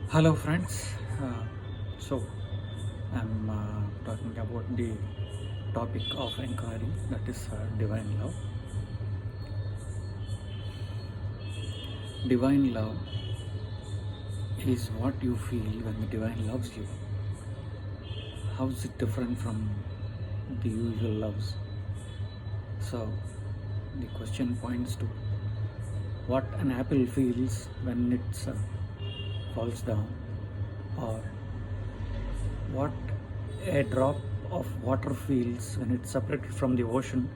Hello, friends. So, I'm talking about the topic of inquiry, that is divine love. Divine love is what you feel when the divine loves you. How is it different from the usual loves? So, the question points to what an apple feels when it falls down, or what a drop of water feels when it's separated from the ocean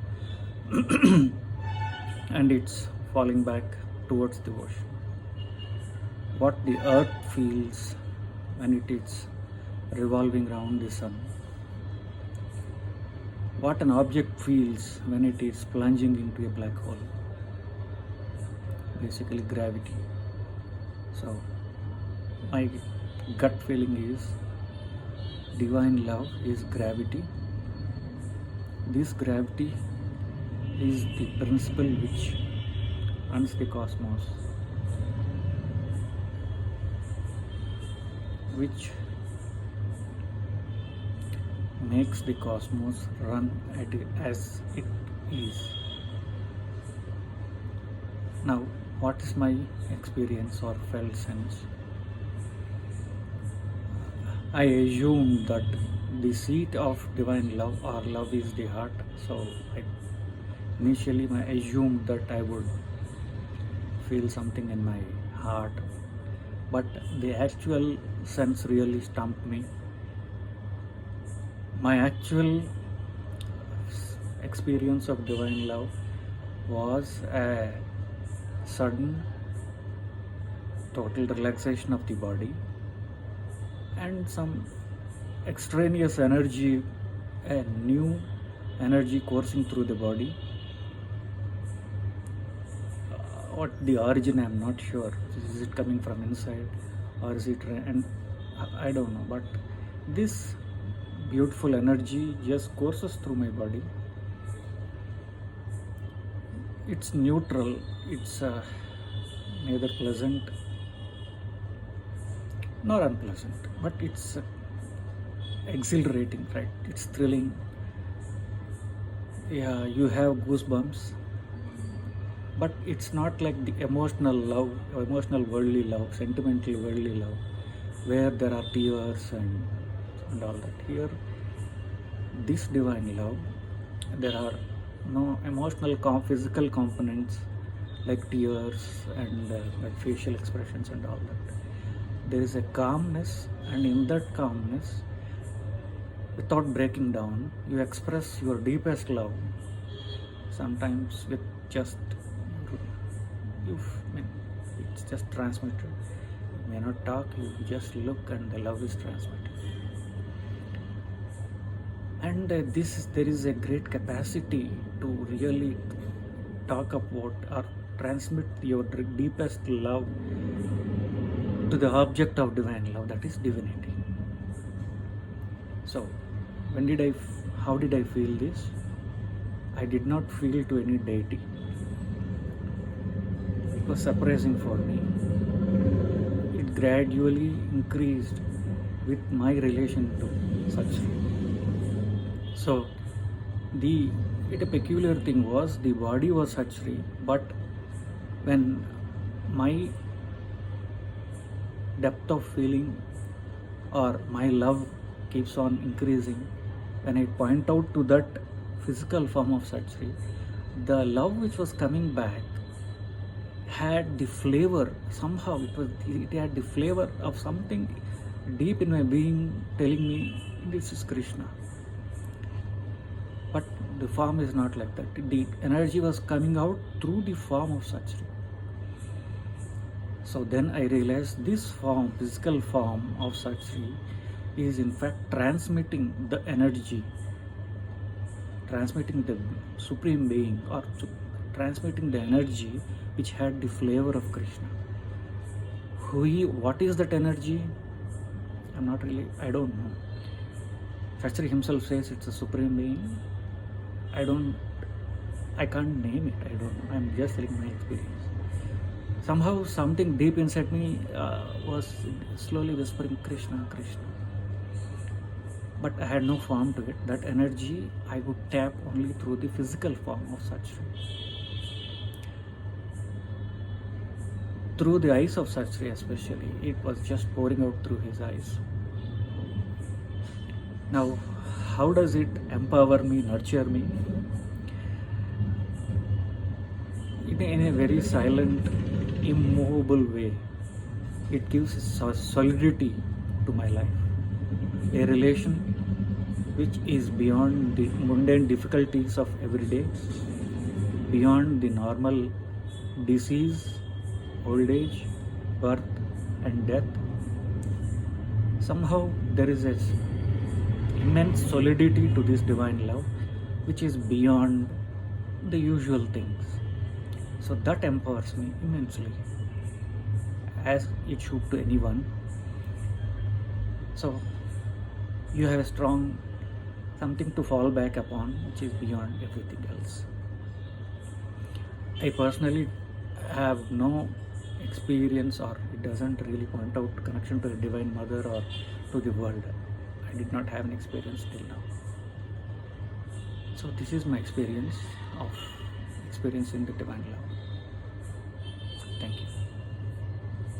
and it's falling back towards the ocean. What the earth feels when it is revolving around the sun. What an object feels when it is plunging into a black hole. Basically, gravity. So, my gut feeling is divine love is gravity. This gravity is the principle which runs the cosmos, which makes the cosmos run as it is. Now, what is my experience or felt sense? I assume that the seat of divine love or love is the heart. So, initially, I assumed that I would feel something in my heart, but the actual sense really stumped me. My actual experience of divine love was a sudden total relaxation of the body and some extraneous energy, a new energy coursing through the body. What the origin, I'm not sure. Is it coming from inside or is it, and I don't know, but this beautiful energy just courses through my body. It's neutral, it's neither pleasant nor unpleasant, but it's exhilarating, right? It's thrilling. Yeah, you have goosebumps, but it's not like the emotional love, emotional worldly love, sentimental worldly love, where there are tears and all that. Here, this divine love, there are no emotional, physical components like tears and like facial expressions and all that. There is a calmness, and in that calmness, without breaking down, you express your deepest love. Sometimes with just you, it's just transmitted. You may not talk, you just look, and the love is transmitted. And there is a great capacity to really talk about or transmit your deepest love to the object of divine love, that is divinity. So, how did I feel this? I did not feel to any deity. It was surprising for me. It gradually increased with my relation to Satsri. So, the peculiar thing was the body was Satsri, but when my depth of feeling or my love keeps on increasing, when I point out to that physical form of Satsri, the love which was coming back had the flavor, somehow it had the flavor of something deep in my being telling me this is Krishna. But the form is not like that. The energy was coming out through the form of Satsri. So then I realized this form, physical form of Satsri, is in fact transmitting the energy, transmitting the supreme being, or transmitting the energy which had the flavor of Krishna. What is that energy? I don't know. Shastri himself says it's a supreme being. I can't name it. I don't know. I'm just telling my experience. Somehow something deep inside me was slowly whispering Krishna, Krishna. But I had no form to it. That energy I would tap only through the physical form of Sachri. Through the eyes of Sachri especially, it was just pouring out through his eyes. Now, how does it empower me, nurture me? In a very silent, immovable way. It gives solidity to my life. A relation which is beyond the mundane difficulties of every day, beyond the normal disease, old age, birth, and death. Somehow there is an immense solidity to this divine love which is beyond the usual things. So that empowers me immensely, as it should to anyone. So you have a strong something to fall back upon which is beyond everything else. I personally have no experience, or it doesn't really point out connection to the Divine Mother or to the world. I did not have an experience till now. So this is my experience of experiencing the divine love. Thank you.